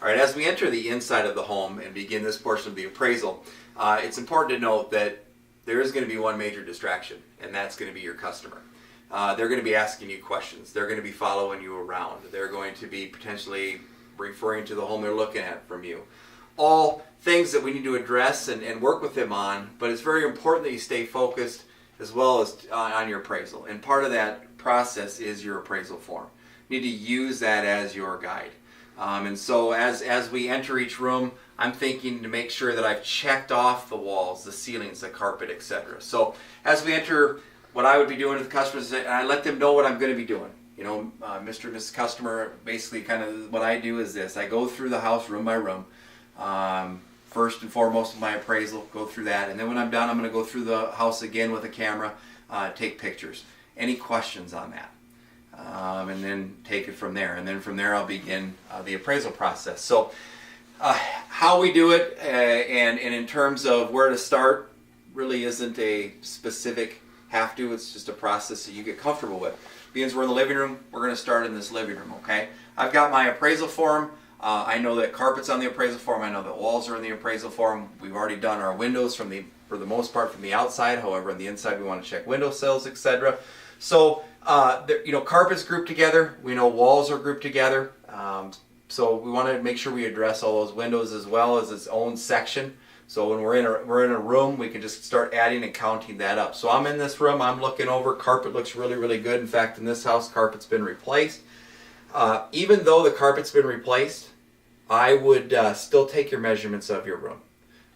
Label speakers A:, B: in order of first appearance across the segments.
A: All right, as we enter the inside of the home and begin this portion of the appraisal, it's important to note that there is going to be one major distraction, and that's going to be your customer. They're going to be asking you questions. They're going to be following you around. They're going to be potentially referring to the home they're looking at from you. All things that we need to address and work with them on, but it's very important that you stay focused as well as on your appraisal. And part of that process is your appraisal form. You need to use that as your guide. And so as we enter each room, I'm thinking to make sure that I've checked off the walls, the ceilings, the carpet, etc. So as we enter, what I would be doing to the customers, I let them know what I'm going to be doing. You know, Mr. and Mrs. Customer, basically kind of what I do is this. I go through the house room by room. First and foremost of my appraisal, go through that. And then when I'm done, I'm going to go through the house again with a camera, take pictures. Any questions on that? And then take it from there. And then from there I'll begin the appraisal process. So how we do it and in terms of where to start really isn't a specific have to. It's just a process that you get comfortable with. Because we're in the living room, we're going to start in this living room, okay? I've got my appraisal form. I know that carpet's on the appraisal form. I know that walls are in the appraisal form. We've already done our windows for the most part from the outside. However, on the inside we want to check window sills, etc. So, carpet's grouped together. We know walls are grouped together. So we want to make sure we address all those windows as well as its own section. So when we're in a room, we can just start adding and counting that up. So I'm in this room. I'm looking over. Carpet looks really, really good. In fact, in this house, carpet's been replaced. Even though the carpet's been replaced, I would still take your measurements of your room.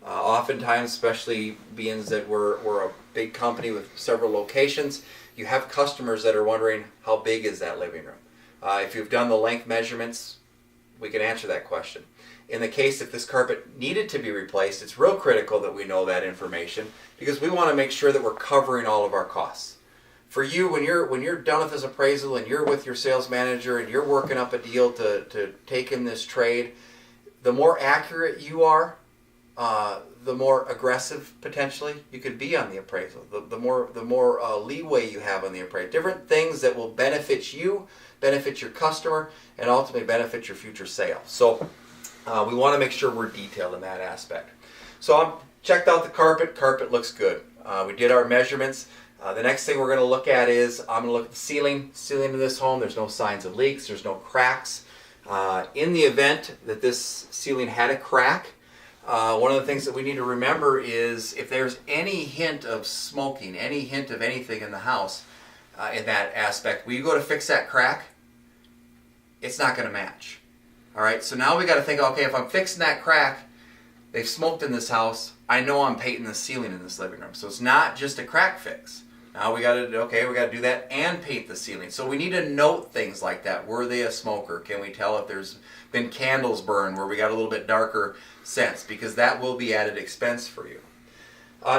A: Oftentimes, especially being that we're a big company with several locations, you have customers that are wondering how big is that living room. If you've done the length measurements, we can answer that question. In the case if this carpet needed to be replaced, it's real critical that we know that information because we want to make sure that we're covering all of our costs. For you, when you're done with this appraisal and you're with your sales manager and you're working up a deal to take in this trade, the more accurate you are, the more aggressive potentially you could be on the appraisal. The more leeway you have on the appraisal. Different things that will benefit you, benefit your customer, and ultimately benefit your future sale. So we want to make sure we're detailed in that aspect. So I've checked out the carpet. Carpet looks good. We did our measurements. The next thing we're going to look at is I'm going to look at the ceiling. Ceiling of this home, there's no signs of leaks. There's no cracks. In the event that this ceiling had a crack, one of the things that we need to remember is if there's any hint of smoking, any hint of anything in the house in that aspect, when you go to fix that crack, it's not going to match. All right, so now we got to think, okay, if I'm fixing that crack, they've smoked in this house, I know I'm painting the ceiling in this living room. So it's not just a crack fix. Now we got to do that and paint the ceiling. So we need to note things like that. Were they a smoker? Can we tell if there's been candles burned where we got a little bit darker sense? Because that will be added expense for you.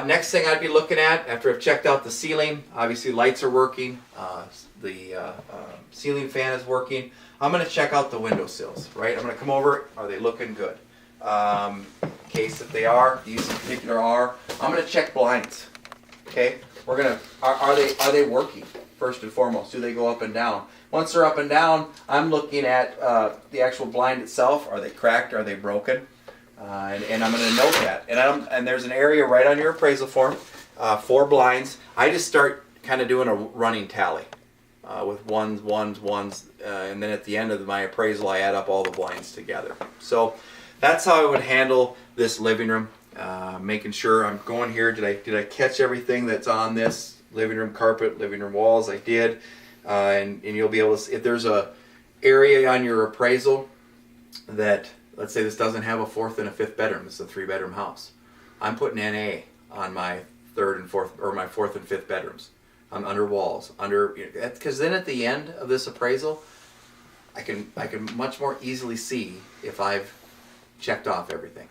A: Next thing I'd be looking at after I've checked out the ceiling, obviously lights are working, the ceiling fan is working. I'm going to check out the window sills, right? I'm going to come over, are they looking good? In case if they are, these in particular are, I'm going to check blinds, okay? Are they working first and foremost? Do they go up and down? Once they're up and down, I'm looking at the actual blind itself. Are they cracked? Are they broken? And I'm going to note that. And there's an area right on your appraisal form for blinds. I just start kind of doing a running tally with ones, and then at the end of my appraisal, I add up all the blinds together. So that's how I would handle this living room. Making sure I'm going here. Did I catch everything that's on this living room carpet, living room walls? I did. And you'll be able to, if there's a area on your appraisal that, let's say this doesn't have a fourth and a fifth bedroom, it's a 3-bedroom house, I'm putting NA on my third and fourth, or my fourth and fifth bedrooms. I'm under walls, because then at the end of this appraisal, I can much more easily see if I've checked off everything.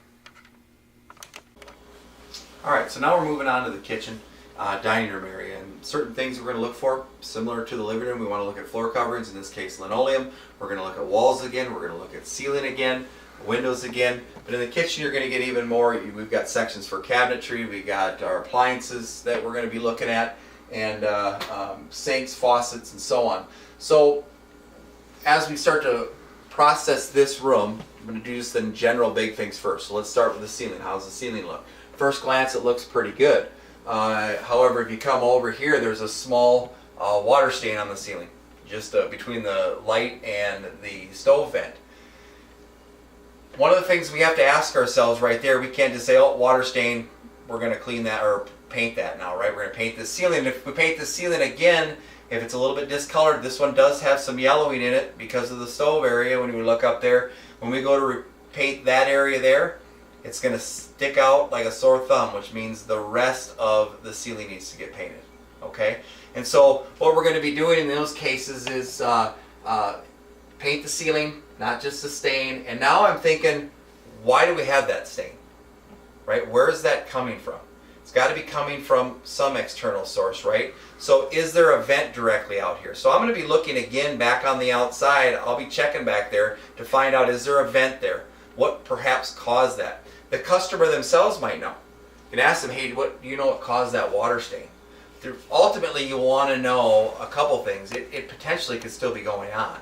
A: All right, so now we're moving on to the kitchen, dining room area, and certain things we're going to look for, similar to the living room. We want to look at floor coverings, in this case linoleum. We're going to look at walls again. We're going to look at ceiling again, windows again. But in the kitchen, you're going to get even more. We've got sections for cabinetry. We got our appliances that we're going to be looking at, and sinks, faucets, and so on. So as we start to process this room, I'm going to do just the general big things first. So let's start with the ceiling. How does the ceiling look? First glance, it looks pretty good. However, if you come over here, there's a small water stain on the ceiling, just between the light and the stove vent. One of the things we have to ask ourselves right there, we can't just say, oh, water stain, we're going to clean that or paint that now, right? We're going to paint the ceiling. If we paint the ceiling again, if it's a little bit discolored, this one does have some yellowing in it because of the stove area. When we look up there, when we go to paint that area there, it's going to stick out like a sore thumb, which means the rest of the ceiling needs to get painted. Okay? And so what we're going to be doing in those cases is paint the ceiling, not just the stain. And now I'm thinking, why do we have that stain? Right? Where is that coming from? It's got to be coming from some external source, right? So is there a vent directly out here? So I'm going to be looking again back on the outside. I'll be checking back there to find out, is there a vent there? What perhaps caused that? The customer themselves might know. You can ask them, hey, what do you know what caused that water stain? Ultimately, you want to know a couple things. It potentially could still be going on.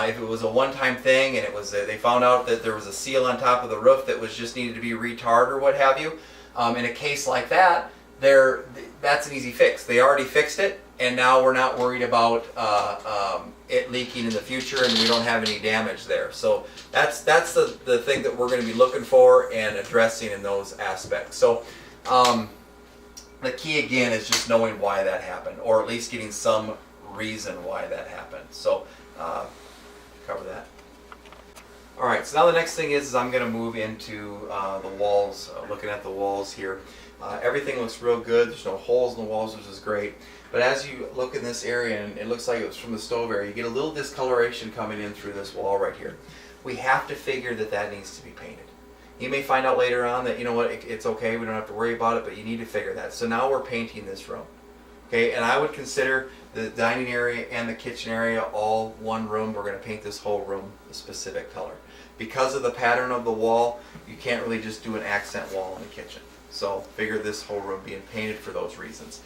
A: If it was a one-time thing and it was they found out that there was a seal on top of the roof that was just needed to be retarred or what have you, in a case like that, that's an easy fix. They already fixed it, and now we're not worried about it leaking in the future, and we don't have any damage there. So that's the thing that we're going to be looking for and addressing in those aspects. So the key again is just knowing why that happened, or at least getting some reason why that happened. So cover that. All right, so now the next thing is I'm going to move into the walls, looking at the walls here. Everything looks real good. There's no holes in the walls, which is great. But as you look in this area, and it looks like it was from the stove area, you get a little discoloration coming in through this wall right here. We have to figure that needs to be painted. You may find out later on that, you know what, it's okay, we don't have to worry about it, but you need to figure that. So now we're painting this room. Okay, and I would consider the dining area and the kitchen area all one room. We're going to paint this whole room a specific color. Because of the pattern of the wall, you can't really just do an accent wall in the kitchen. So figure this whole room being painted for those reasons.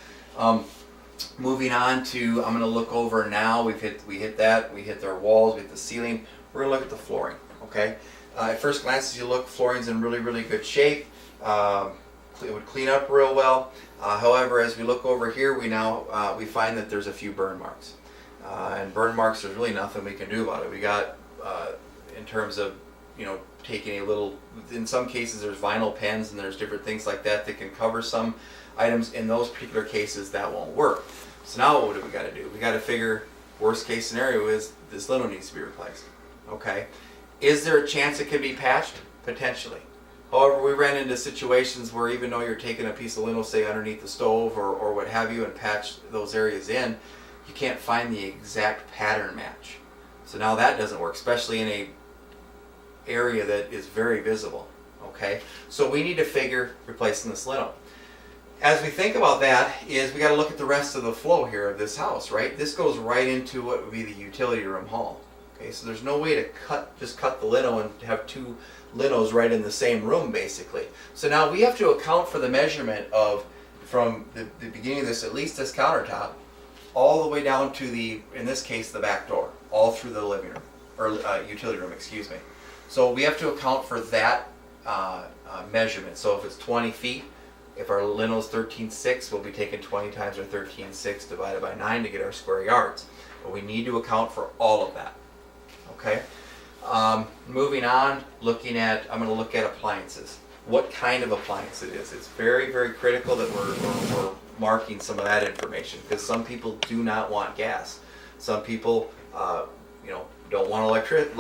A: Moving on to, I'm going to look over now. We hit that. We hit our walls. We hit the ceiling. We're going to look at the flooring. Okay. At first glance, as you look, flooring's in really, really good shape. It would clean up real well. However, as we look over here, we find that there's a few burn marks. And burn marks, there's really nothing we can do about it. We got, in terms of, taking a little, in some cases there's vinyl pens and there's different things like that that can cover some items. In those particular cases, that won't work. So now what do we got to do? We got to figure, worst case scenario is this lino needs to be replaced. Okay. Is there a chance it can be patched? Potentially. However, we ran into situations where even though you're taking a piece of lino, say underneath the stove or what have you, and patch those areas in, you can't find the exact pattern match. So now that doesn't work, especially in a area that is very visible. Okay, so we need to figure replacing this lino. As we think about that, is we got to look at the rest of the flow here of this house, right? This goes right into what would be the utility room hall. Okay, so there's no way to just cut the lino and have two linos right in the same room, basically. So now we have to account for the measurement of from the beginning of this, at least this countertop, all the way down to in this case, the back door, all through the living room, or utility room, excuse me. So we have to account for that measurement. So if it's 20 feet, if our lino is 13.6, we'll be taking 20 times our 13.6 divided by 9 to get our square yards. But we need to account for all of that. Okay. Moving on, I'm going to look at appliances. What kind of appliance it is. It's very, very critical that we're marking some of that information, because some people do not want gas. Some people, don't want electric.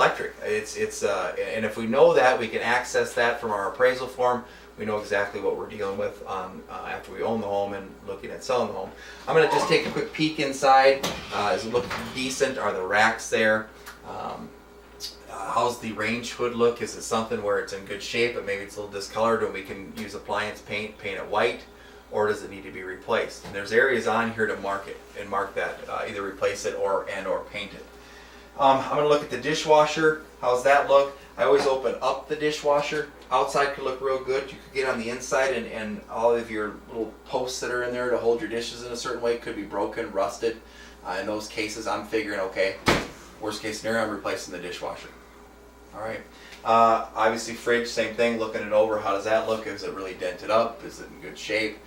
A: And if we know that, we can access that from our appraisal form. We know exactly what we're dealing with after we own the home and looking at selling the home. I'm going to just take a quick peek inside. Does it look decent? Are the racks there? How's the range hood look? Is it something where it's in good shape but maybe it's a little discolored and we can use appliance paint it white, or does it need to be replaced? And there's areas on here to mark that, either replace it or paint it. I'm going to look at the dishwasher. How's that look? I always open up the dishwasher. Outside could look real good. You could get on the inside and all of your little posts that are in there to hold your dishes in a certain way could be broken, rusted. In those cases, I'm figuring, okay, worst case scenario, I'm replacing the dishwasher. All right. Obviously, fridge, same thing. Looking it over. How does that look? Is it really dented up? Is it in good shape?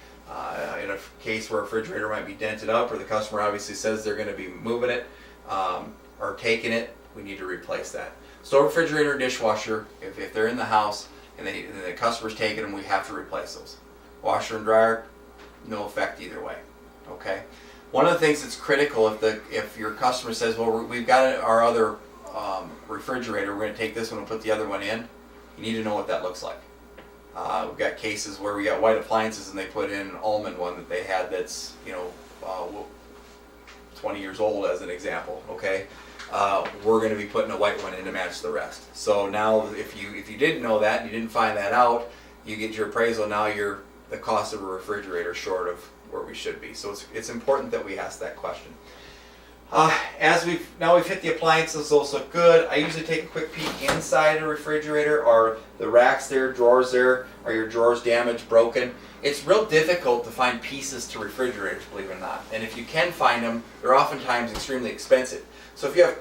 A: In a case where a refrigerator might be dented up, or the customer obviously says they're going to be moving it or taking it, we need to replace that. Stove, refrigerator, dishwasher, if they're in the house and the customer's taking them, we have to replace those. Washer and dryer, no effect either way. Okay. One of the things that's critical, if your customer says, well, we've got our other refrigerator, we're going to take this one and put the other one in, you need to know what that looks like. We've got cases where we got white appliances and they put in an almond one that they had that's 20 years old as an example. Okay, we're going to be putting a white one in to match the rest. So now, if you didn't know that and you didn't find that out, you get your appraisal. Now you're the cost of a refrigerator short of where we should be. So it's important that we ask that question. As we've hit the appliances, those look good. I usually take a quick peek inside a refrigerator. Are the racks there, drawers there? Are your drawers damaged, broken? It's real difficult to find pieces to refrigerators, believe it or not. And if you can find them, they're oftentimes extremely expensive. So if you have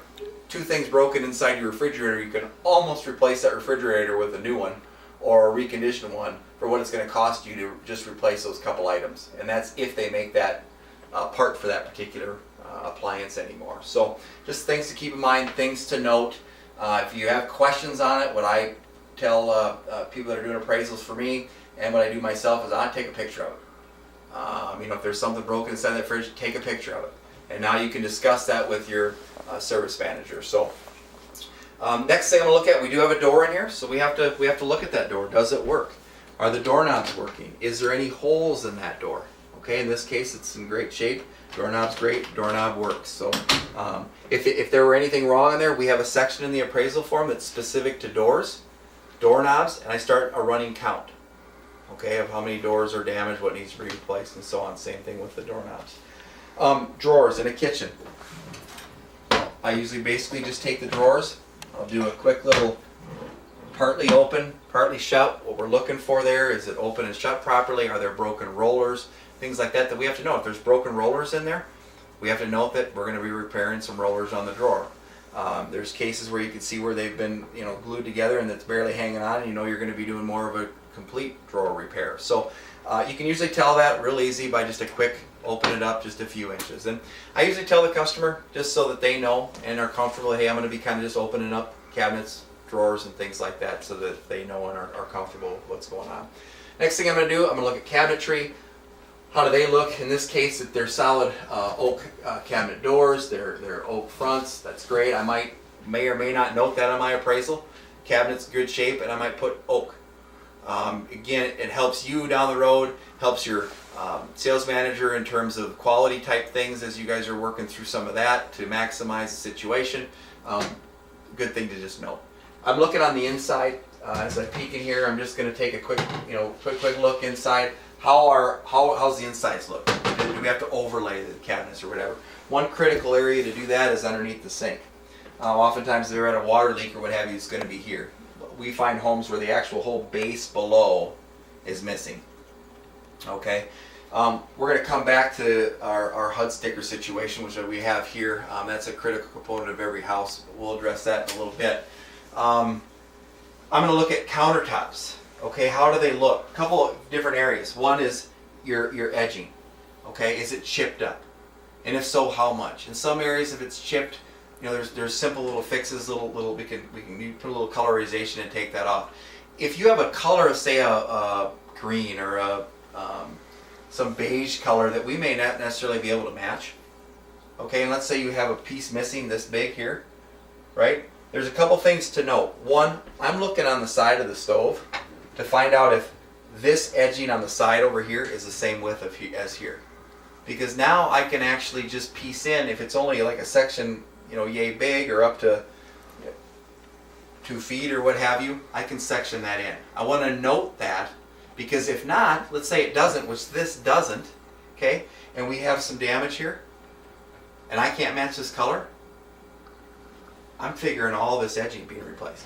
A: two things broken inside your refrigerator, you can almost replace that refrigerator with a new one or a reconditioned one for what it's going to cost you to just replace those couple items. And that's if they make that part for that particular appliance anymore. So just things to keep in mind, things to note. If you have questions on it, what I tell people that are doing appraisals for me and what I do myself is I take a picture of it. If there's something broken inside that fridge, take a picture of it. And now you can discuss that with your service manager. So next thing I'm going to look at, we do have a door in here, so we have to look at that door. Does it work? Are the doorknobs working? Is there any holes in that door? Okay, in this case, it's in great shape. Doorknob's great. Doorknob works. So if there were anything wrong in there, we have a section in the appraisal form that's specific to doors, doorknobs, and I start a running count. Okay, of how many doors are damaged, what needs to be replaced, and so on. Same thing with the doorknobs. Drawers in a kitchen. I usually basically just take the drawers. I'll do a quick little partly open, partly shut. What we're looking for there is it open and shut properly. Are there broken rollers? Things like that we have to know. If there's broken rollers in there, we have to note that we're going to be repairing some rollers on the drawer. There's cases where you can see where they've been glued together and it's barely hanging on, and you're going to be doing more of a complete drawer repair. So you can usually tell that real easy by just a quick open it up just a few inches. And I usually tell the customer just so that they know and are comfortable, hey, I'm going to be kind of just opening up cabinets, drawers, and things like that so that they know and are comfortable with what's going on. Next thing I'm going to do, I'm going to look at cabinetry. How do they look? In this case, if they're solid oak cabinet doors, they're oak fronts, that's great. I may or may not note that on my appraisal. Cabinet's good shape, and I might put oak. Again, it helps you down the road, helps your sales manager in terms of quality type things as you guys are working through some of that to maximize the situation. Good thing to just note. I'm looking on the inside. As I peek in here, I'm just going to take a quick look inside. How's the insides look? Do we have to overlay the cabinets or whatever? One critical area to do that is underneath the sink. Oftentimes they're at a water leak or what have you, it's going to be here. We find homes where the actual whole base below is missing. Okay, we're going to come back to our HUD sticker situation, which we have here. That's a critical component of every house. We'll address that in a little bit. I'm going to look at countertops. Okay, how do they look? A couple of different areas. One is your edging. Okay, is it chipped up? And if so, how much? In some areas, if it's chipped, there's simple little fixes. We can put a little colorization and take that off. If you have a color of, say, a green or some beige color that we may not necessarily be able to match. Okay, and let's say you have a piece missing this big here, right? There's a couple things to note. One, I'm looking on the side of the stove to find out if this edging on the side over here is the same width as here. Because now I can actually just piece in, if it's only like a section, yay big or up to 2 feet or what have you, I can section that in. I want to note that because if not, let's say it doesn't, which this doesn't, okay, and we have some damage here, and I can't match this color, I'm figuring all this edging being replaced.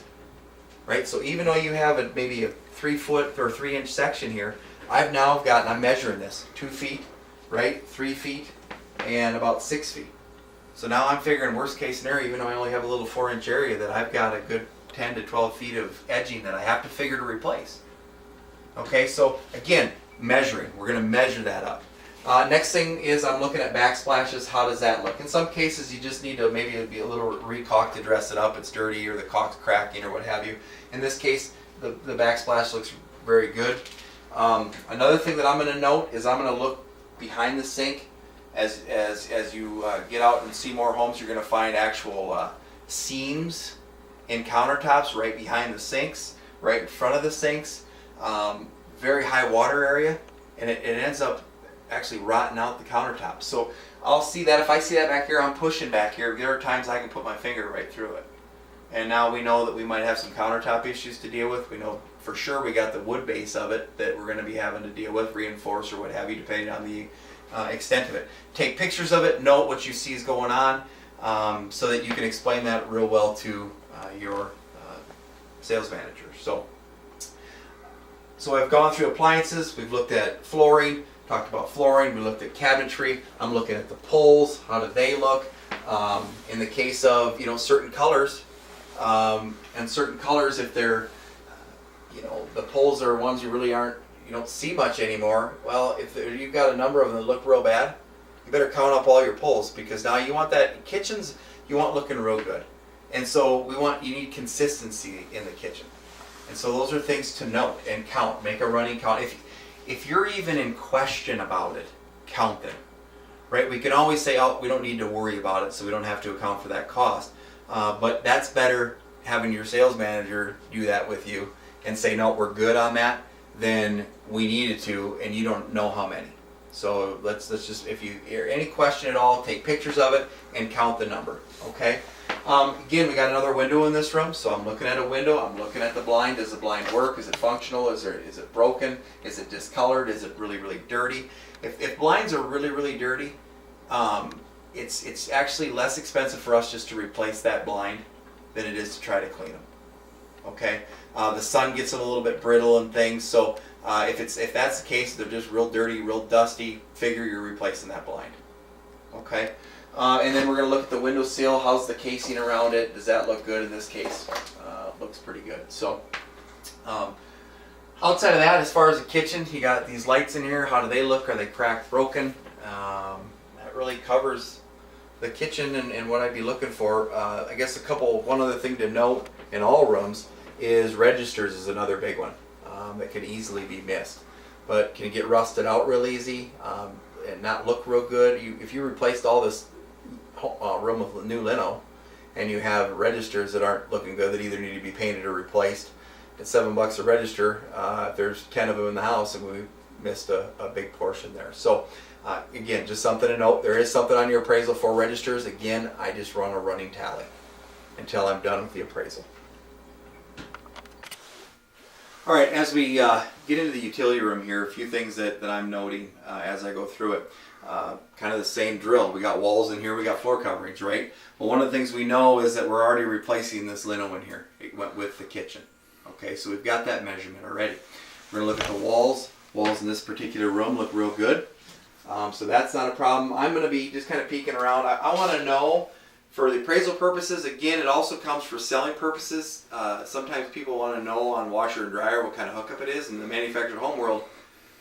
A: Right? So even though you have maybe a 3 foot or 3 inch section here, I'm measuring this 2 feet, right? 3 feet, and about 6 feet. So now I'm figuring worst case scenario, even though I only have a little 4 inch area, that I've got a good 10 to 12 feet of edging that I have to figure to replace. Okay, so again, measuring. We're going to measure that up. Next thing is I'm looking at backsplashes. How does that look? In some cases, you just need to maybe be a little re-caulk to dress it up. It's dirty or the caulk's cracking or what have you. In this case, the backsplash looks very good. Another thing that I'm going to note is I'm going to look behind the sink. As you get out and see more homes, you're going to find actual seams in countertops right behind the sinks, right in front of the sinks. Very high water area, and it ends up actually rotting out the countertop. So I'll see that. If I see that back here, I'm pushing back here. There are times I can put my finger right through it. And now we know that we might have some countertop issues to deal with. We know for sure we got the wood base of it that we're going to be having to deal with, reinforce or what have you, depending on the extent of it. Take pictures of it, note what you see is going on, so that you can explain that real well to your sales manager. So I've gone through appliances, we've looked at flooring, talked about flooring, we looked at cabinetry, I'm looking at the poles, how do they look? In the case of, certain colors, and certain colors, if they're, the poles are ones you don't see much anymore, well, if you've got a number of them that look real bad, you better count up all your poles, because now you want that, kitchens, you want looking real good. And so you need consistency in the kitchen. And so those are things to note and count. Make a running count. If you're even in question about it, count them. Right? We can always say, oh, we don't need to worry about it, so we don't have to account for that cost. But that's better having your sales manager do that with you and say, no, we're good on that, than we needed to, and you don't know how many. So let's just, if you hear any question at all, take pictures of it and count the number. Okay? Again, we got another window in this room, so I'm looking at a window, I'm looking at the blind. Does the blind work? Is it functional? Is it broken? Is it discolored? Is it really, really dirty? If blinds are really, really dirty, it's actually less expensive for us just to replace that blind than it is to try to clean them. Okay? The sun gets them a little bit brittle and things, so if that's the case, they're just real dirty, real dusty, figure you're replacing that blind. Okay? And then we're going to look at the window sill. How's the casing around it? Does that look good in this case? Looks pretty good. So, outside of that, as far as the kitchen, you got these lights in here. How do they look? Are they cracked, broken? That really covers the kitchen and what I'd be looking for. I guess one other thing to note in all rooms is registers is another big one that can easily be missed. But can get rusted out real easy and not look real good. If you replaced all this room with new lino and you have registers that aren't looking good, that either need to be painted or replaced, at $7 a register, if there's 10 of them in the house, and we missed a big portion there. So again, just something to note. There is something on your appraisal for registers. Again, I just run a running tally until I'm done with the appraisal. All right, as we get into the utility room here, a few things that I'm noting as I go through it. Kind of the same drill. We got walls in here, we got floor coverings, right? Well, one of the things we know is that we're already replacing this lino in here. It went with the kitchen. Okay, so we've got that measurement already. We're going to look at the walls. Walls in this particular room look real good. So that's not a problem. I'm going to be just kind of peeking around. I want to know, for the appraisal purposes, again, it also comes for selling purposes. Sometimes people want to know on washer and dryer what kind of hookup it is. In the manufactured home world,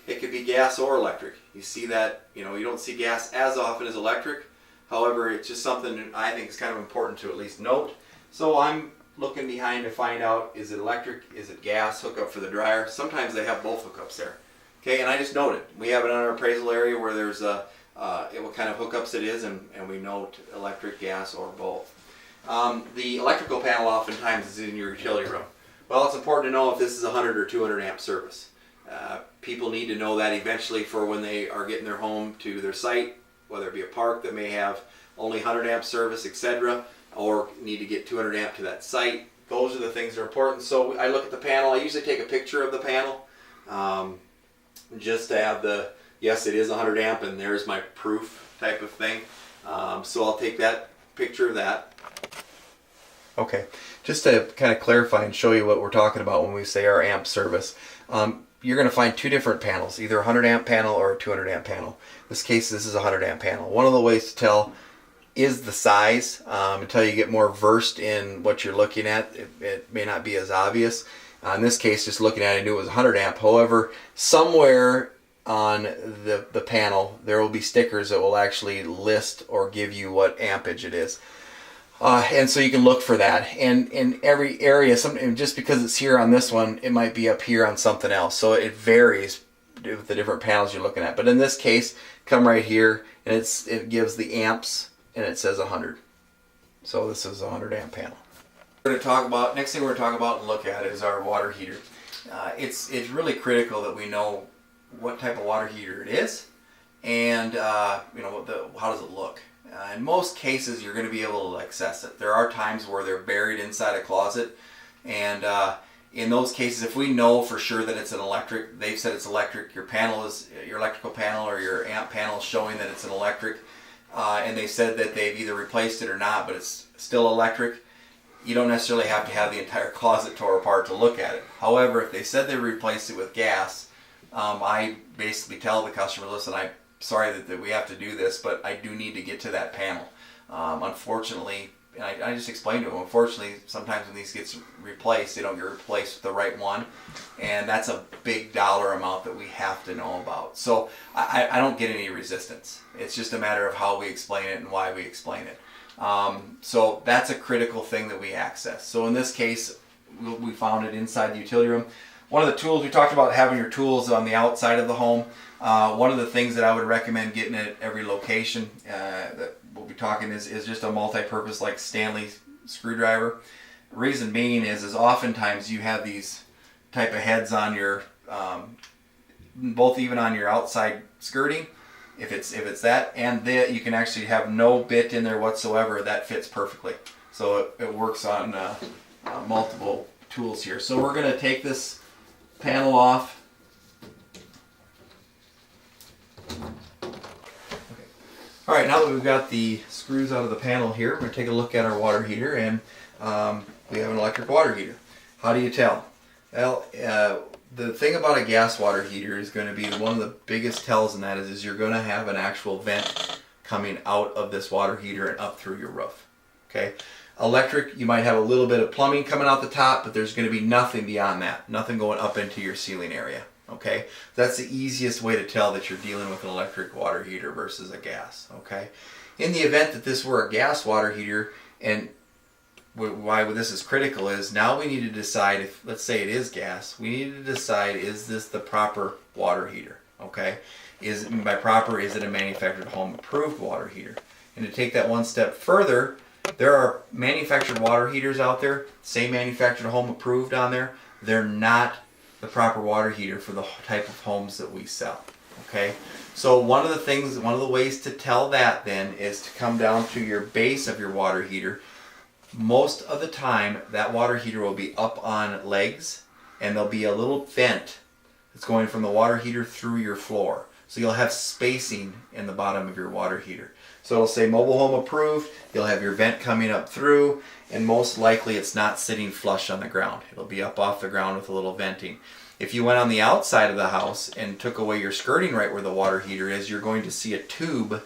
A: it could be gas or electric. You see that, you don't see gas as often as electric. However, it's just something that I think is kind of important to at least note. So I'm looking behind to find out, is it electric, is it gas, hookup for the dryer? Sometimes they have both hookups there. Okay, and I just noted, we have it on our appraisal area where there's what kind of hookups it is, and we note electric, gas, or both. The electrical panel oftentimes is in your utility room. Well, it's important to know if this is a 100 or 200 amp service. People need to know that eventually for when they are getting their home to their site, whether it be a park that may have only 100 amp service, etc., or need to get 200 amp to that site. Those are the things that are important. So I look at the panel. I usually take a picture of the panel just to have yes, it is 100 amp and there's my proof type of thing. So I'll take that picture of that. Okay, just to kind of clarify and show you what we're talking about when we say our amp service. You're going to find two different panels, either a 100 amp panel or a 200 amp panel. In this case, this is a 100 amp panel. One of the ways to tell is the size. Until you get more versed in what you're looking at, it may not be as obvious. In this case, just looking at it, I knew it was 100 amp. However, somewhere on the panel, there will be stickers that will actually list or give you what ampage it is. And so you can look for that. And in every area, just because it's here on this one, it might be up here on something else. So it varies with the different panels you're looking at. But in this case, come right here, and it gives the amps, and it says 100. So this is a 100 amp panel. Next thing we're going to talk about and look at is our water heater. It's really critical that we know what type of water heater it is, and how does it look. In most cases, you're going to be able to access it. There are times where they're buried inside a closet, and in those cases, if we know for sure that it's an electric, they've said it's electric, your electrical panel or your amp panel is showing that it's an electric, and they said that they've either replaced it or not, but it's still electric, you don't necessarily have to have the entire closet tore apart to look at it. However, if they said they replaced it with gas, I basically tell the customer, listen, I'm sorry that we have to do this, but I do need to get to that panel. Unfortunately, and I just explained to them, unfortunately, sometimes when these gets replaced, they don't get replaced with the right one, and that's a big dollar amount that we have to know about. So I don't get any resistance. It's just a matter of how we explain it and why we explain it. So that's a critical thing that we access. So in this case, we found it inside the utility room. One of the tools, we talked about having your tools on the outside of the home. One of the things that I would recommend getting at every location that we'll be talking is just a multi-purpose like Stanley screwdriver. Reason being is oftentimes you have these type of heads on your, both even on your outside skirting, if it's that, and that you can actually have no bit in there whatsoever, that fits perfectly. So it works on multiple tools here. So we're going to take this panel off. All right, now that we've got the screws out of the panel here, we're going to take a look at our water heater, and we have an electric water heater. How do you tell? Well, the thing about a gas water heater is going to be one of the biggest tells in that is you're going to have an actual vent coming out of this water heater and up through your roof. Okay? Electric, you might have a little bit of plumbing coming out the top, but there's going to be nothing beyond that. Nothing going up into your ceiling area. Okay, that's the easiest way to tell that you're dealing with an electric water heater versus a gas. Okay, in the event that this were a gas water heater, and why this is critical is now we need to decide if, let's say it is gas, we need to decide, is this the proper water heater? Okay, by proper, is it a manufactured home approved water heater? And to take that one step further, there are manufactured water heaters out there, same manufactured home approved on there. They're not the proper water heater for the type of homes that we sell. Okay, so one of the ways to tell that then is to come down to your base of your water heater. Most of the time that water heater will be up on legs, and there'll be a little vent that's going from the water heater through your floor. So you'll have spacing in the bottom of your water heater. So it'll say mobile home approved, you'll have your vent coming up through, and most likely it's not sitting flush on the ground. It'll be up off the ground with a little venting. If you went on the outside of the house and took away your skirting right where the water heater is, you're going to see a tube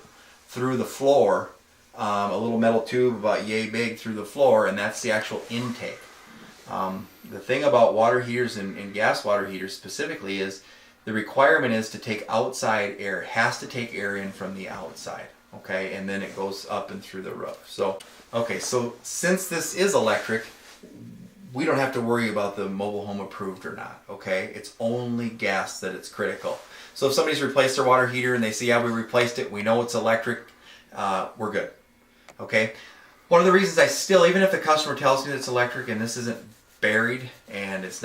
A: through the floor, a little metal tube about yay big through the floor, and that's the actual intake. The thing about water heaters and gas water heaters specifically is the requirement is to take outside air. It has to take air in from the outside. Okay, and then it goes up and through the roof. So, okay, so since this is electric, we don't have to worry about the mobile home approved or not. Okay, it's only gas that it's critical. So if somebody's replaced their water heater and they see, yeah, we replaced it, we know it's electric, we're good. Okay, one of the reasons I still, even if the customer tells me it's electric and this isn't buried and it's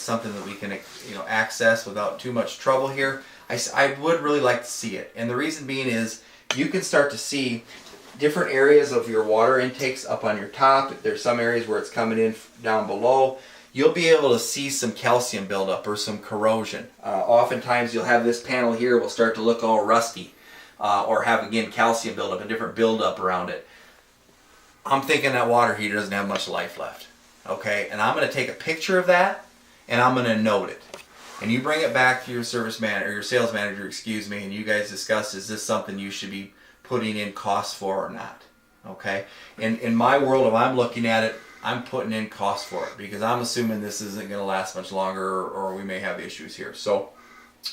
A: something that we can access without too much trouble here, I would really like to see it. And the reason being is, you can start to see different areas of your water intakes up on your top. There's some areas where it's coming in down below. You'll be able to see some calcium buildup or some corrosion. Oftentimes you'll have this panel here will start to look all rusty or have, again, calcium buildup and different buildup around it. I'm thinking that water heater doesn't have much life left. Okay, and I'm going to take a picture of that and I'm going to note it. And you bring it back to your service manager, or your sales manager, excuse me, and you guys discuss, is this something you should be putting in costs for or not? Okay, in my world, if I'm looking at it, I'm putting in cost for it because I'm assuming this isn't going to last much longer, or we may have issues here. So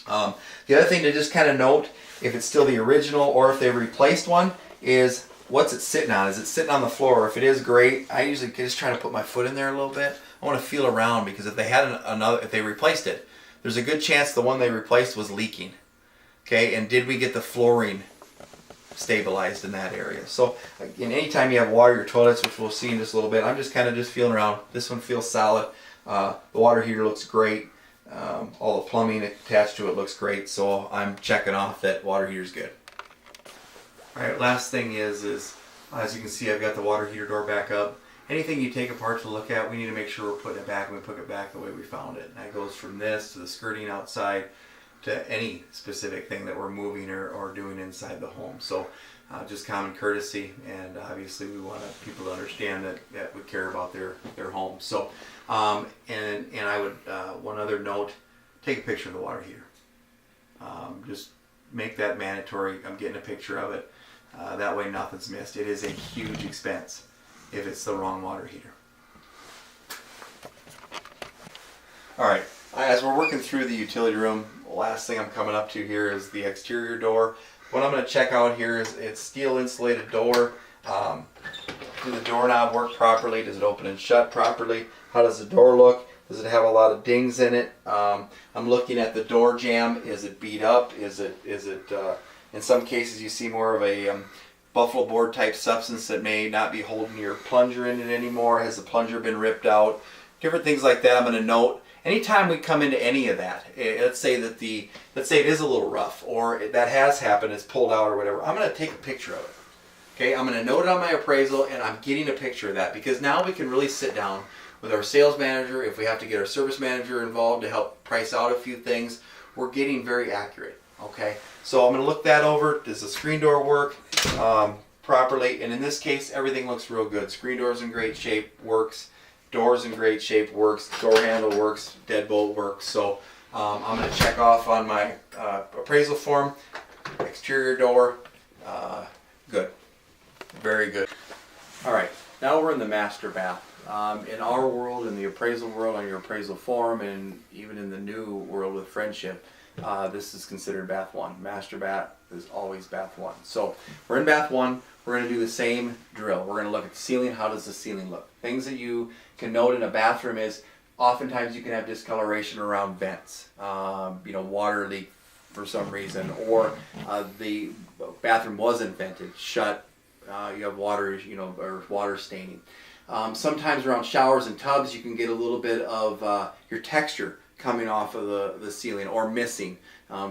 A: the other thing to just kind of note, if it's still the original or if they've replaced one, is what's it sitting on? Is it sitting on the floor? If it is, great. I usually just try to put my foot in there a little bit. I want to feel around because if they had if they replaced it, there's a good chance the one they replaced was leaking. Okay, and did we get the flooring stabilized in that area? So again, anytime you have water your toilets, which we'll see in just a little bit, I'm just kind of just feeling around. This one feels solid. The water heater looks great. All the plumbing attached to it looks great. So I'm checking off that water heater's good. All right, last thing is as you can see, I've got the water heater door back up. Anything you take apart to look at, we need to make sure we're putting it back and we put it back the way we found it. And that goes from this to the skirting outside to any specific thing that we're moving or doing inside the home. So just common courtesy, and obviously we want people to understand that we care about their home. So and I would one other note, take a picture of the water heater. Just make that mandatory. I'm getting a picture of it. That way nothing's missed. It is a huge expense if it's the wrong water heater. All right, as we're working through the utility room, last thing I'm coming up to here is the exterior door. What I'm going to check out here is it's steel insulated door. Do the doorknob work properly? Does it open and shut properly? How does the door look? Does it have a lot of dings in it? I'm looking at the door jamb. Is it beat up? Is it in some cases you see more of a buffalo board type substance that may not be holding your plunger in it anymore. Has the plunger been ripped out? Different things like that I'm going to note. Anytime we come into any of that, let's say it is a little rough, or that has happened, it's pulled out or whatever, I'm going to take a picture of it. Okay, I'm going to note it on my appraisal, and I'm getting a picture of that because now we can really sit down with our sales manager. If we have to get our service manager involved to help price out a few things, we're getting very accurate. Okay, so I'm going to look that over. Does the screen door work properly? And in this case, everything looks real good. Screen door's in great shape, works. Door's in great shape, works. Door handle works. Deadbolt works. So I'm going to check off on my appraisal form. Exterior door, good. Very good. All right, now we're in the master bath. In our world, in the appraisal world, on your appraisal form, and even in the new world with Friendship, this is considered bath one. Master bath is always bath one. So we're in bath one. We're going to do the same drill. We're going to look at the ceiling. How does the ceiling look? Things that you can note in a bathroom is oftentimes you can have discoloration around vents. Water leak for some reason, or the bathroom wasn't vented, shut. You have water, or water staining. Sometimes around showers and tubs, you can get a little bit of your texture coming off of the ceiling or missing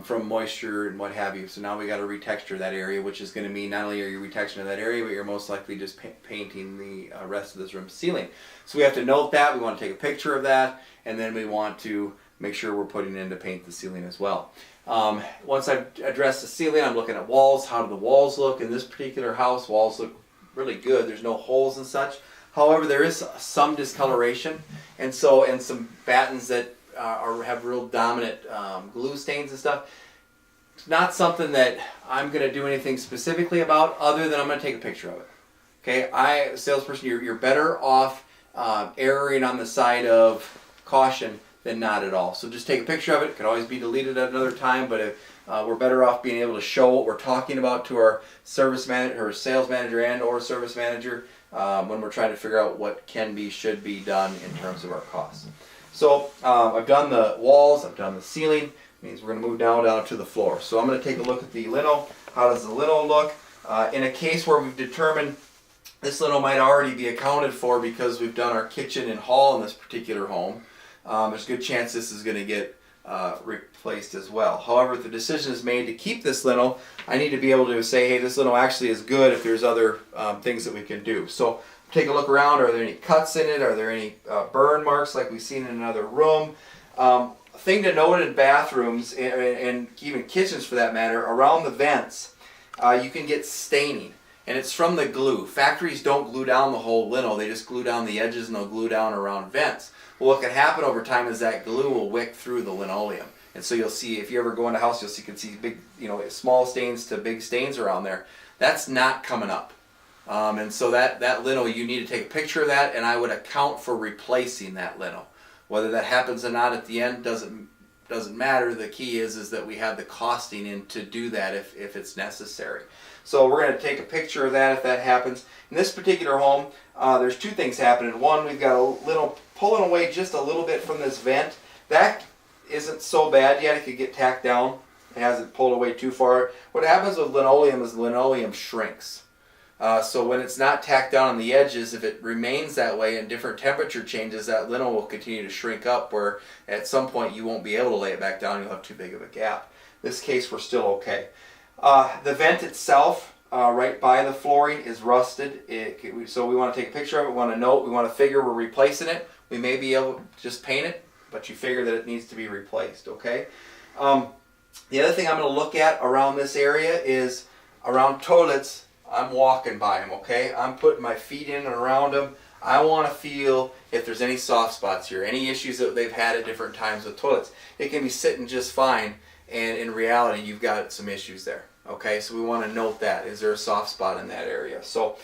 A: from moisture and what have you. So now we got to retexture that area, which is going to mean not only are you retexturing that area, but you're most likely just painting the rest of this room's ceiling. So we have to note that. We want to take a picture of that, and then we want to make sure we're putting in to paint the ceiling as well. Once I've addressed the ceiling, I'm looking at walls. How do the walls look? In this particular house, walls look really good. There's no holes and such. However, there is some discoloration, and some battens that have real dominant glue stains and stuff. It's not something that I'm going to do anything specifically about, other than I'm going to take a picture of it. Okay, salesperson, you're better off erring on the side of caution than not at all. So just take a picture of it. It can always be deleted at another time, but if, we're better off being able to show what we're talking about to our service manager, or sales manager, and or service manager when we're trying to figure out what should be done in terms of our costs. So I've done the walls, I've done the ceiling. Means we're going to move down to the floor. So I'm going to take a look at the lino. How does the lino look? In a case where we've determined this lino might already be accounted for because we've done our kitchen and hall in this particular home, there's a good chance this is going to get replaced as well. However, if the decision is made to keep this lino, I need to be able to say, hey, this lino actually is good if there's other things that we can do. So take a look around. Are there any cuts in it? Are there any burn marks like we've seen in another room? A thing to note in bathrooms and even kitchens for that matter, around the vents, you can get staining. And it's from the glue. Factories don't glue down the whole lino. They just glue down the edges, and they'll glue down around vents. Well, what can happen over time is that glue will wick through the linoleum. And so you'll see, if you ever go in a house, you can see big, small stains to big stains around there. That's not coming up. And so that lintel, you need to take a picture of that, and I would account for replacing that lintel. Whether that happens or not at the end doesn't matter. The key is that we have the costing in to do that if it's necessary. So we're going to take a picture of that if that happens. In this particular home, there's two things happening. One, we've got a lintel pulling away just a little bit from this vent. That isn't so bad yet. It could get tacked down. It hasn't pulled away too far. What happens with linoleum is the linoleum shrinks. So when it's not tacked down on the edges, if it remains that way in different temperature changes, that lintel will continue to shrink up, where at some point you won't be able to lay it back down. You'll have too big of a gap. In this case, we're still okay. The vent itself, right by the flooring, is rusted. So we want to take a picture of it. We want to note. We want to figure we're replacing it. We may be able to just paint it, but you figure that it needs to be replaced. Okay. The other thing I'm going to look at around this area is around toilets. I'm walking by them, okay? I'm putting my feet in and around them. I want to feel if there's any soft spots here, any issues that they've had at different times with toilets. It can be sitting just fine, and in reality, you've got some issues there, okay? So we want to note that. Is there a soft spot in that area? So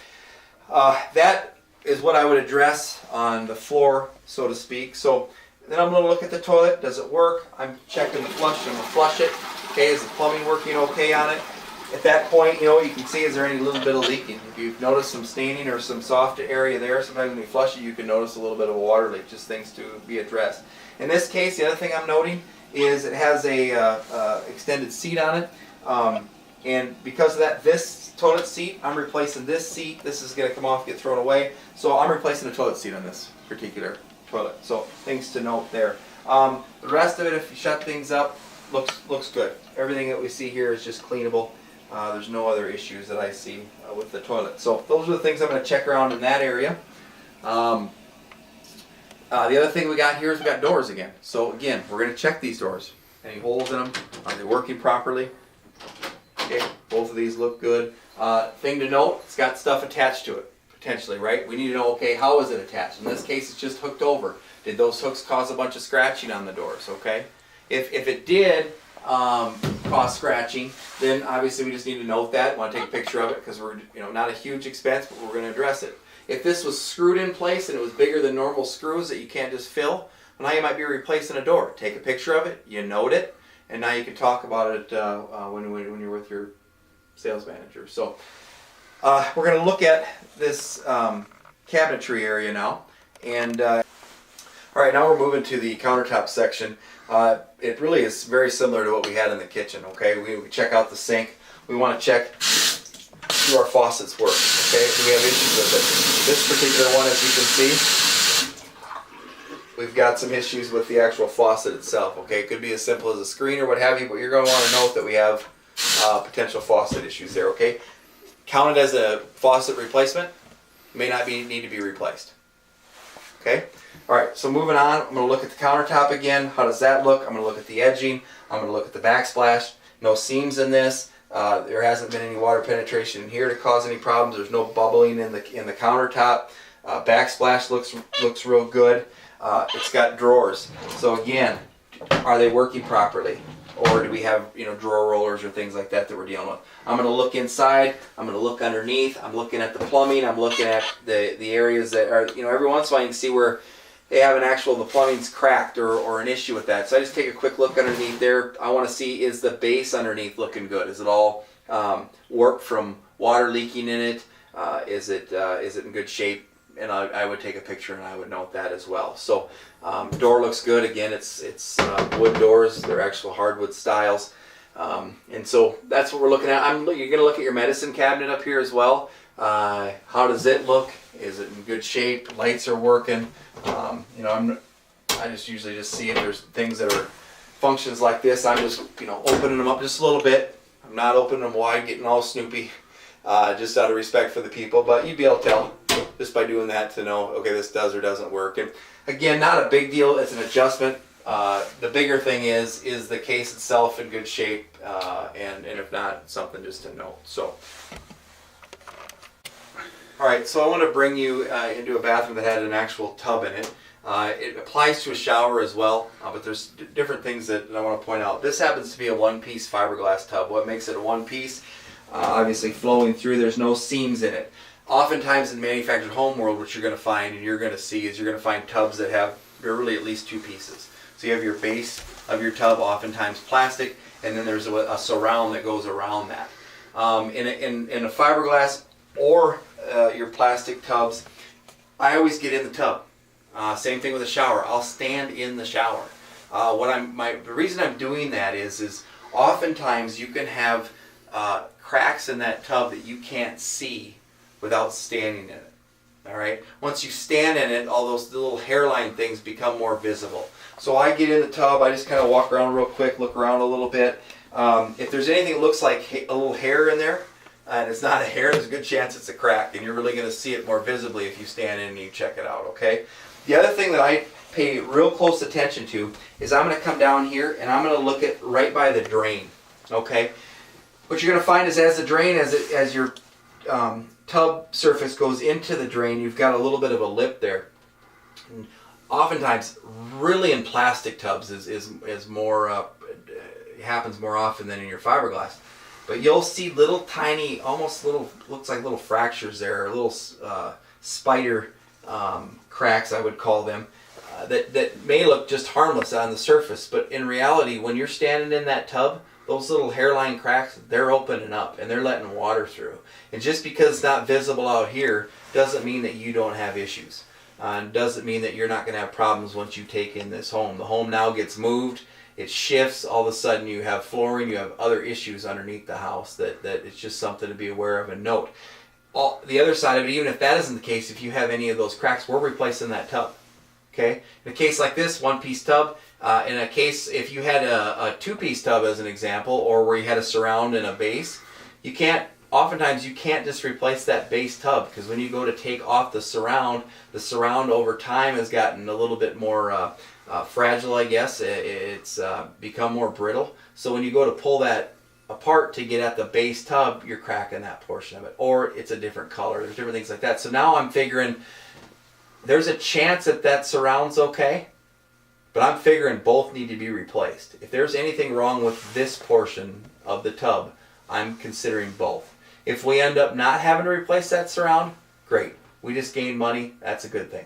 A: that is what I would address on the floor, so to speak. So then I'm going to look at the toilet. Does it work? I'm checking the flush. I'm going to flush it. Okay, is the plumbing working okay on it? At that point, you can see, is there any little bit of leaking? If you've noticed some staining or some soft area there, sometimes when you flush it, you can notice a little bit of a water leak, just things to be addressed. In this case, the other thing I'm noting is it has a extended seat on it. And because of that, this toilet seat, I'm replacing this seat. This is going to come off, get thrown away. So I'm replacing the toilet seat on this particular toilet. So things to note there. The rest of it, if you shut things up, looks good. Everything that we see here is just cleanable. There's no other issues that I see with the toilet. So those are the things I'm going to check around in that area. The other thing we got here is we got doors again. So again, we're going to check these doors. Any holes in them? Are they working properly? Okay, both of these look good. Thing to note, it's got stuff attached to it, potentially, right? We need to know, okay, how is it attached? In this case, it's just hooked over. Did those hooks cause a bunch of scratching on the doors, okay? If it did cause scratching, then obviously we just need to note that. Want to take a picture of it because we're not a huge expense, but we're going to address it. If this was screwed in place and it was bigger than normal screws that you can't just fill, well, now you might be replacing a door. Take a picture of it, you note it, and now you can talk about it when you're with your sales manager. So we're going to look at this cabinetry area now, and all right, now we're moving to the countertop section. It really is very similar to what we had in the kitchen, okay? We check out the sink. We want to check do our faucets work, okay? Do we have issues with it? This particular one, as you can see, we've got some issues with the actual faucet itself, okay? It could be as simple as a screen or what have you, but you're going to want to note that we have potential faucet issues there, okay? Count it as a faucet replacement. May not need to be replaced, okay? All right, so moving on, I'm going to look at the countertop again. How does that look? I'm going to look at the edging. I'm going to look at the backsplash. No seams in this. There hasn't been any water penetration in here to cause any problems. There's no bubbling in the countertop. Backsplash looks real good. It's got drawers. So again, are they working properly? Or do we have drawer rollers or things like that we're dealing with? I'm going to look inside. I'm going to look underneath. I'm looking at the plumbing. I'm looking at the areas that are every once in a while you can see where they have the plumbing's cracked or an issue with that. So I just take a quick look underneath there. I want to see, is the base underneath looking good? Is it all warped from water leaking in it? Is it in good shape? And I would take a picture and I would note that as well. So door looks good. Again, it's wood doors. They're actual hardwood styles. And so that's what we're looking at. You're going to look at your medicine cabinet up here as well. How does it look? Is it in good shape? Lights are working. I just usually just see if there's things that are functions like this. I'm just opening them up just a little bit. I'm not opening them wide, getting all snoopy, just out of respect for the people. But you'd be able to tell just by doing that to know, okay, this does or doesn't work. And again, not a big deal. It's an adjustment. The bigger thing is the case itself in good shape, and if not, something just to note. So. Alright, so I want to bring you into a bathroom that had an actual tub in it. It applies to a shower as well, but there's different things that I want to point out. This happens to be a one-piece fiberglass tub. What makes it a one-piece? Obviously flowing through, there's no seams in it. Oftentimes in the manufactured home world, what you're going to find and you're going to see is you're going to find tubs that have really at least two pieces. So you have your base of your tub, oftentimes plastic, and then there's a surround that goes around that. In a fiberglass or your plastic tubs, I always get in the tub. Same thing with a shower. I'll stand in the shower. The reason I'm doing that is oftentimes you can have cracks in that tub that you can't see without standing in it. All right. Once you stand in it, all those little hairline things become more visible. So I get in the tub. I just kind of walk around real quick, look around a little bit. If there's anything that looks like a little hair in there, and it's not a hair, there's a good chance it's a crack, and you're really going to see it more visibly if you stand in and you check it out. Okay. The other thing that I pay real close attention to is I'm going to come down here and I'm going to look at right by the drain. Okay. What you're going to find is as the drain, as your tub surface goes into the drain, you've got a little bit of a lip there. And oftentimes, really in plastic tubs is more happens more often than in your fiberglass. But you'll see little tiny, almost little, looks like little fractures there, or little spider cracks, I would call them, that may look just harmless on the surface. But in reality, when you're standing in that tub, those little hairline cracks, they're opening up and they're letting water through. And just because it's not visible out here doesn't mean that you don't have issues. Doesn't mean that you're not going to have problems once you take in this home. The home now gets moved, it shifts, all of a sudden you have flooring, you have other issues underneath the house that it's just something to be aware of and note. The other side of it, even if that isn't the case, if you have any of those cracks, we're replacing that tub. Okay? In a case like this, one-piece tub, in a case, if you had a two-piece tub as an example, or where you had a surround and a base, oftentimes you can't just replace that base tub, because when you go to take off the surround over time has gotten a little bit more fragile, I guess. It's become more brittle. So when you go to pull that apart to get at the base tub, you're cracking that portion of it. Or it's a different color. There's different things like that. So now I'm figuring there's a chance that surround's okay, but I'm figuring both need to be replaced. If there's anything wrong with this portion of the tub, I'm considering both. If we end up not having to replace that surround, great. We just gained money. That's a good thing.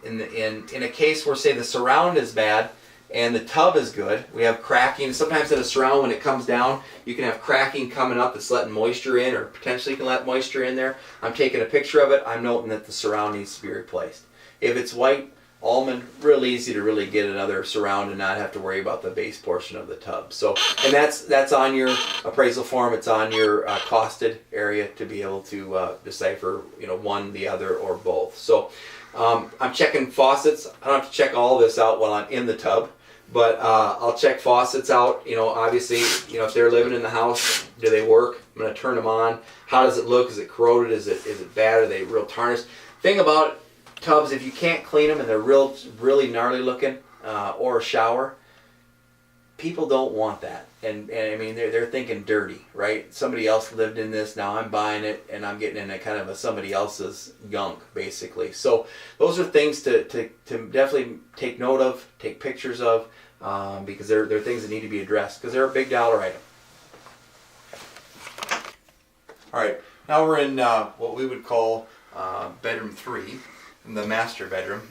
A: In a case where, say, the surround is bad and the tub is good, we have cracking. Sometimes in a surround, when it comes down, you can have cracking coming up that's letting moisture in, or potentially you can let moisture in there. I'm taking a picture of it. I'm noting that the surround needs to be replaced. If it's white, almond, real easy to really get another surround and not have to worry about the base portion of the tub. So, and that's on your appraisal form. It's on your costed area to be able to decipher, one, the other, or both. So I'm checking faucets. I don't have to check all this out while I'm in the tub, but I'll check faucets out. Obviously, if they're living in the house, do they work? I'm going to turn them on. How does it look? Is it corroded? Is it bad? Are they real tarnished? Thing about tubs, if you can't clean them and they're really gnarly looking, or a shower, people don't want that. And I mean, they're thinking dirty, right? Somebody else lived in this, now I'm buying it and I'm getting in a kind of somebody else's gunk, basically. So those are things to definitely take note of, take pictures of, because they're things that need to be addressed, because they're a big dollar item. All right, now we're in what we would call bedroom 3, the master bedroom,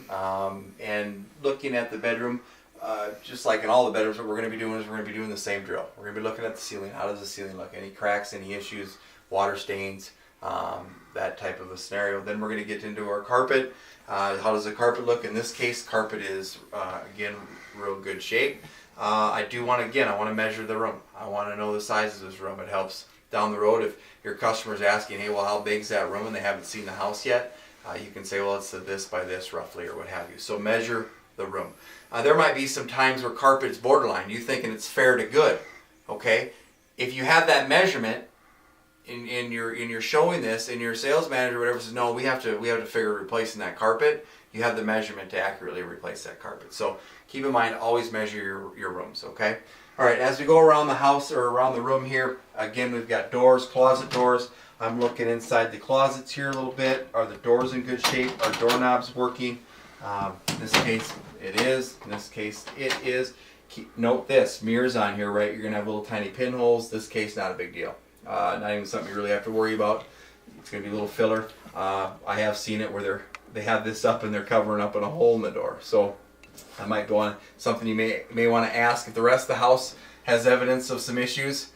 A: and looking at the bedroom, just like in all the bedrooms, what we're going to be doing is we're going to be doing the same drill. We're going to be looking at the ceiling. How does the ceiling look? Any cracks, any issues, water stains, that type of a scenario. Then we're going to get into our carpet. How does the carpet look? In this case, carpet is, again, real good shape. I want to measure the room. I want to know the size of this room. It helps down the road if your customer's asking, hey, well, how big's that room, and they haven't seen the house yet. You can say, well, it's this by this roughly, or what have you. So measure the room. There might be some times where carpet's borderline. You thinking it's fair to good, okay? If you have that measurement, and you're showing this, and your sales manager or whatever says, no, we have to figure replacing that carpet. You have the measurement to accurately replace that carpet. So keep in mind, always measure your rooms, okay? All right, as we go around the house or around the room here, again, we've got doors, closet doors. I'm looking inside the closets here a little bit. Are the doors in good shape? Are doorknobs working? In this case, it is. In this case, it is. Note this, mirrors on here, right? You're going to have little tiny pinholes. This case, not a big deal. Not even something you really have to worry about. It's going to be a little filler. I have seen it where they have this up and they're covering up in a hole in the door. So I might go on something you may want to ask if the rest of the house has evidence of some issues.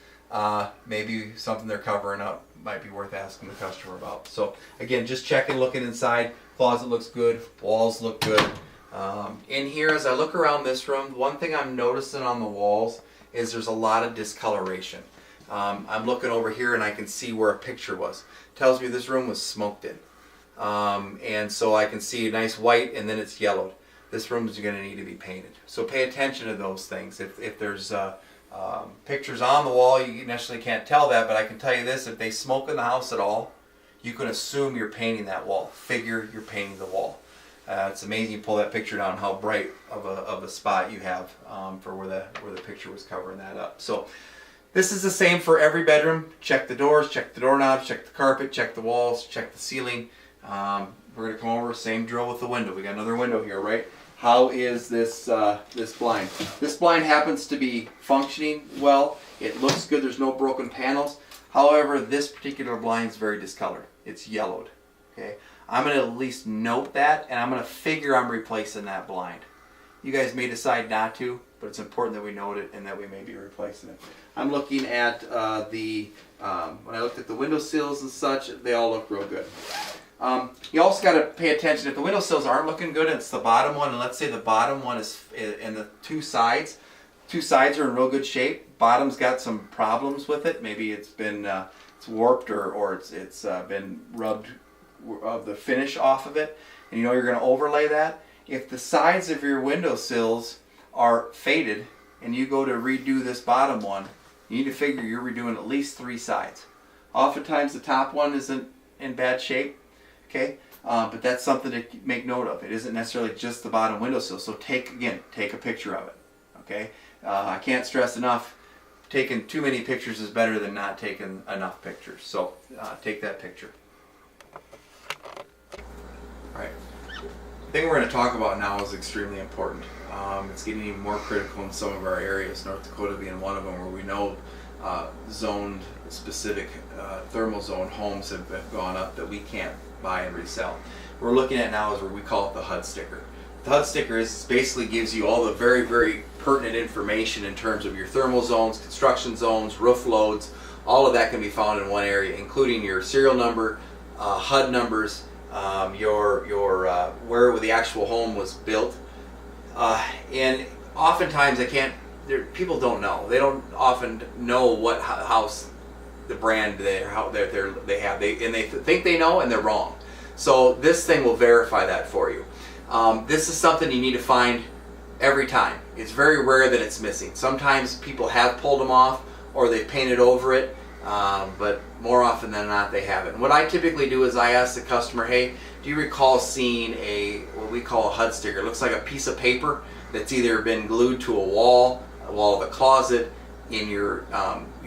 A: Maybe something they're covering up might be worth asking the customer about. So again, just checking, looking inside. Closet looks good. Walls look good. In here, as I look around this room, one thing I'm noticing on the walls is there's a lot of discoloration. I'm looking over here and I can see where a picture was. Tells me this room was smoked in. And so I can see a nice white and then it's yellowed. This room is going to need to be painted. So pay attention to those things. If there's pictures on the wall, you necessarily can't tell that, but I can tell you this: if they smoke in the house at all, you can assume you're painting that wall. Figure you're painting the wall. It's amazing you pull that picture down, how bright of a spot you have for where the picture was covering that up. So this is the same for every bedroom. Check the doors, check the doorknobs, check the carpet, check the walls, check the ceiling. We're going to come over, same drill with the window. We got another window here, right? How is this this blind? This blind happens to be functioning well. It looks good. There's no broken panels. However, this particular blind is very discolored. It's yellowed. Okay, I'm going to at least note that, and I'm going to figure I'm replacing that blind. You guys may decide not to, but it's important that we note it and that we may be replacing it. I'm looking at when I looked at the window sills and such, they all look real good. You also got to pay attention if the window sills aren't looking good. It's the bottom one, and let's say the bottom one is and the two sides are in real good shape. Bottom's got some problems with it. Maybe it's been it's warped or it's been rubbed of the finish off of it, and you know you're going to overlay that. If the sides of your window sills are faded and you go to redo this bottom one, you need to figure you're redoing at least 3 sides. Oftentimes the top one isn't in bad shape. Okay, but that's something to make note of. It isn't necessarily just the bottom windowsill. So take a picture of it. Okay, I can't stress enough, taking too many pictures is better than not taking enough pictures. So take that picture. All right, the thing we're going to talk about now is extremely important. It's getting even more critical in some of our areas, North Dakota being one of them, where we know zoned specific thermal zone homes have gone up that we can't buy and resell. What we're looking at now is where we call it the HUD sticker. The HUD sticker basically gives you all the very, very pertinent information in terms of your thermal zones, construction zones, roof loads. All of that can be found in one area, including your serial number, HUD numbers, your where the actual home was built. And oftentimes people don't know. They don't often know what house, the brand they have, and they think they know, and they're wrong. So this thing will verify that for you. This is something you need to find every time. It's very rare that it's missing. Sometimes people have pulled them off or they painted over it, but more often than not they haven't. What I typically do is I ask the customer, hey, do you recall seeing what we call a HUD sticker? It looks like a piece of paper that's either been glued to a wall of a closet, in your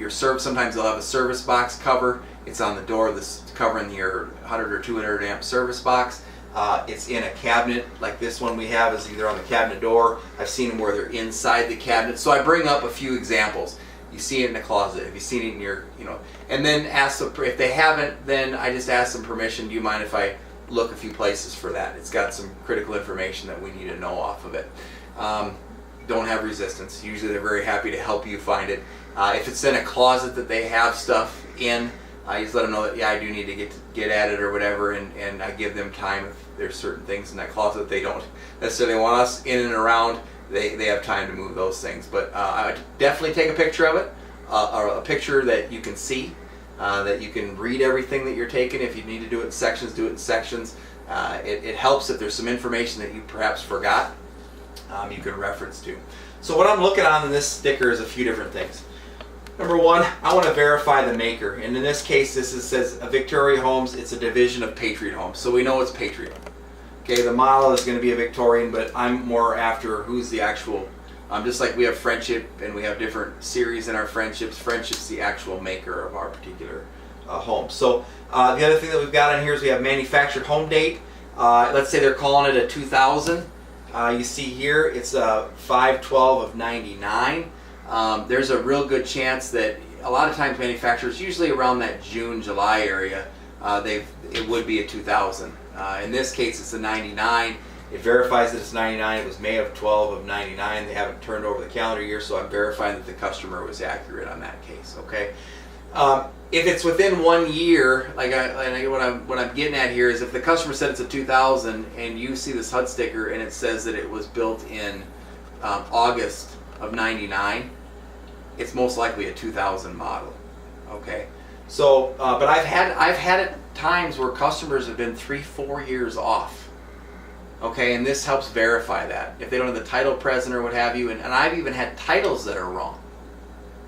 A: service. Sometimes they'll have a service box cover. It's on the door that's covering your 100 or 200 amp service box. It's in a cabinet like this one we have is either on the cabinet door. I've seen them where they're inside the cabinet. So I bring up a few examples. You see it in the closet. Have you seen it in your, and then ask them, if they haven't, then I just ask them permission. Do you mind if I look a few places for that? It's got some critical information that we need to know off of it. Don't have resistance. Usually they're very happy to help you find it. If it's in a closet that they have stuff in, I just let them know that, yeah, I do need to get at it or whatever, and I give them time. If there's certain things in that closet they don't necessarily want us in and around, they have time to move those things. But I would definitely take a picture of it, or a picture that you can see, that you can read everything that you're taking. If you need to do it in sections, do it in sections. It helps if there's some information that you perhaps forgot, you can reference to. So what I'm looking on in this sticker is a few different things. Number one, I want to verify the maker, and in this case says Victoria Homes. It's a division of Patriot Homes, so we know it's Patriot. Okay, the model is going to be a Victorian, but I'm more after who's the actual, just like we have Friendship and we have different series in our Friendships. Friendship's the actual maker of our particular home. So the other thing that we've got on here is we have manufactured home date. Let's say they're calling it a 2000. You see here it's a 5/12 of 99. There's a real good chance that a lot of times manufacturers, usually around that June, July area, it would be a 2000. In this case, it's a 99. It verifies that it's 99. It was May of 12 of 99. They haven't turned over the calendar year, so I'm verifying that the customer was accurate on that case. Okay. If it's within 1 year, what I'm getting at here is if the customer said it's a 2000 and you see this HUD sticker and it says that it was built in August of 99, it's most likely a 2000 model. Okay. So, but I've had it times where customers have been 3-4 years off. Okay, and this helps verify that if they don't have the title present or what have you, and I've even had titles that are wrong.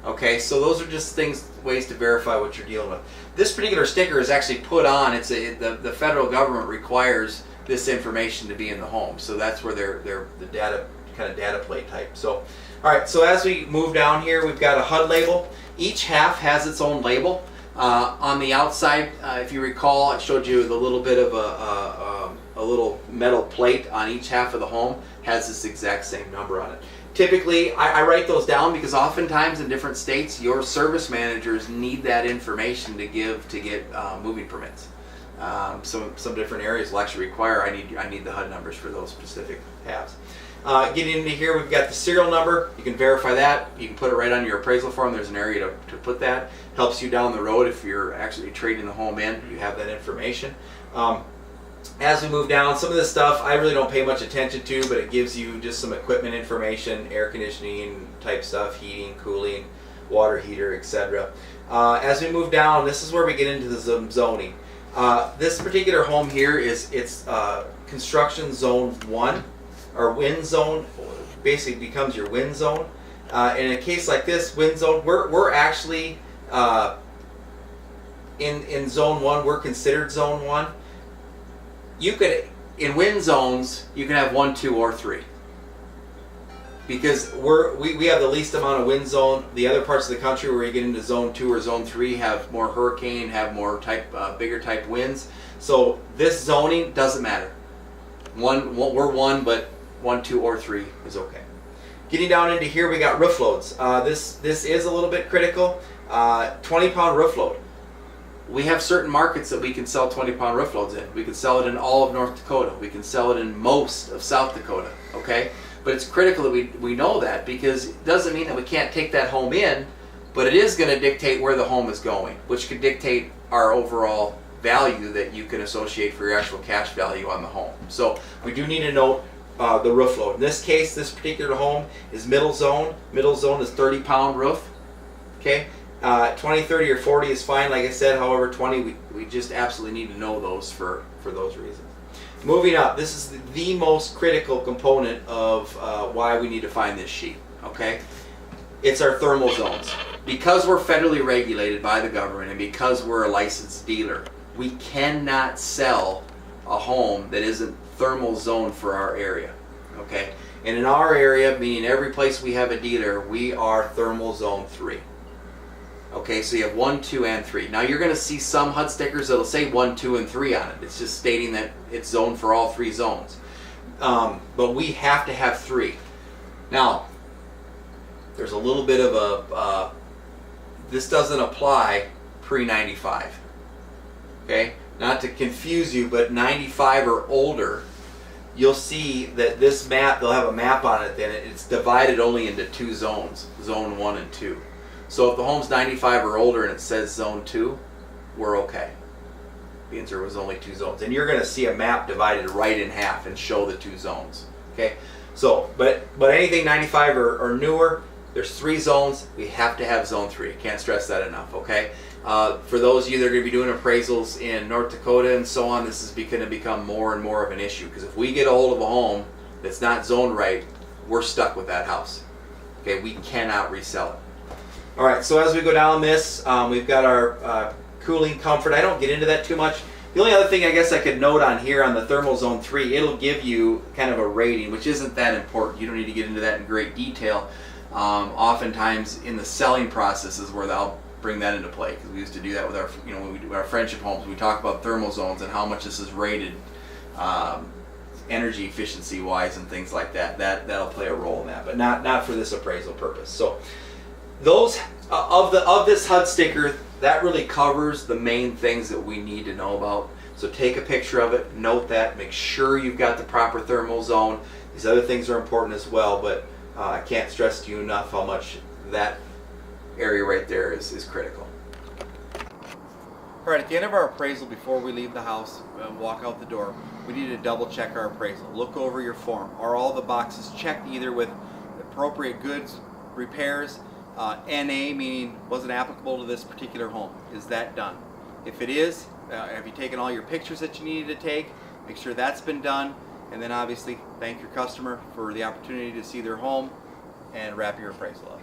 A: Okay, so those are just ways to verify what you're dealing with. This particular sticker is actually put on. The federal government requires this information to be in the home, so that's where they're the data plate type. So, all right. So as we move down here, we've got a HUD label. Each half has its own label. On the outside, if you recall, I showed you the little bit of a little metal plate on each half of the home has this exact same number on it. Typically, I write those down because oftentimes in different states, your service managers need that information to get moving permits. Some different areas will actually require I need the HUD numbers for those specific halves. Getting into here, we've got the serial number. You can verify that. You can put it right on your appraisal form. There's an area to put that. Helps you down the road if you're actually trading the home in. You have that information. As we move down, some of this stuff I really don't pay much attention to, but it gives you just some equipment information, air conditioning type stuff, heating, cooling, water heater, etc. As we move down, this is where we get into the zoning. This particular home here it's construction zone 1, or wind zone, basically becomes your wind zone. In a case like this, wind zone, we're actually in zone 1. We're considered zone 1. You could, in wind zones, you can have 1, 2, or 3. Because we have the least amount of wind zone. The other parts of the country where you get into zone 2 or zone 3 have more hurricane, have more bigger type winds. So this zoning doesn't matter. We're 1, but 1, 2, or 3 is okay. Getting down into here, we got roof loads. This is a little bit critical. 20-pound roof load. We have certain markets that we can sell 20-pound roof loads in. We can sell it in all of North Dakota. We can sell it in most of South Dakota. Okay, but it's critical that we know that, because it doesn't mean that we can't take that home in, but it is going to dictate where the home is going, which could dictate our overall value that you can associate for your actual cash value on the home. So we do need to note the roof load. In this case, this particular home is middle zone. Middle zone is 30-pound roof. Okay. 20, 30, or 40 is fine. Like I said, however, 20, we just absolutely need to know those for those reasons. Moving up, this is the most critical component of why we need to find this sheet. Okay, it's our thermal zones. Because we're federally regulated by the government and because we're a licensed dealer, we cannot sell a home that isn't thermal zoned for our area. Okay, and in our area, meaning every place we have a dealer, we are thermal zone 3. Okay, so you have 1, 2, and 3. Now you're going to see some HUD stickers that'll say 1, 2, and 3 on it. It's just stating that it's zoned for all 3 zones. But we have to have 3. Now, there's a little bit of this doesn't apply pre-95. Okay, not to confuse you, but 95 or older, you'll see that this map, they'll have a map on it, then it's divided only into 2 zones, zone 1 and 2. So if the home's 95 or older and it says zone 2, we're okay. Means there was only 2 zones. And you're going to see a map divided right in half and show the 2 zones. Okay. So, but anything 95 or newer, there's 3 zones. We have to have zone 3. Can't stress that enough. Okay. For those of you that are going to be doing appraisals in North Dakota and so on, this is going to become more and more of an issue, because if we get a hold of a home that's not zoned right, we're stuck with that house. Okay. We cannot resell it. All right, so as we go down this, we've got our cooling comfort. I don't get into that too much. The only other thing I guess I could note on here on the thermal zone 3, it'll give you kind of a rating, which isn't that important. You don't need to get into that in great detail. Oftentimes in the selling process is where they'll bring that into play, because we used to do that with our, when we do our friendship homes. We talk about thermal zones and how much this is rated energy efficiency wise and things like that. That'll play a role in that, but not for this appraisal purpose. So those of this HUD sticker, that really covers the main things that we need to know about. So take a picture of it, note that, make sure you've got the proper thermal zone. These other things are important as well, but I can't stress to you enough how much that area right there is critical. All right, at the end of our appraisal, before we leave the house and walk out the door, we need to double check our appraisal. Look over your form. Are all the boxes checked, either with appropriate goods, repairs, NA, meaning wasn't applicable to this particular home? Is that done? If it is, have you taken all your pictures that you needed to take? Make sure that's been done. And then obviously thank your customer for the opportunity to see their home and wrap your appraisal up.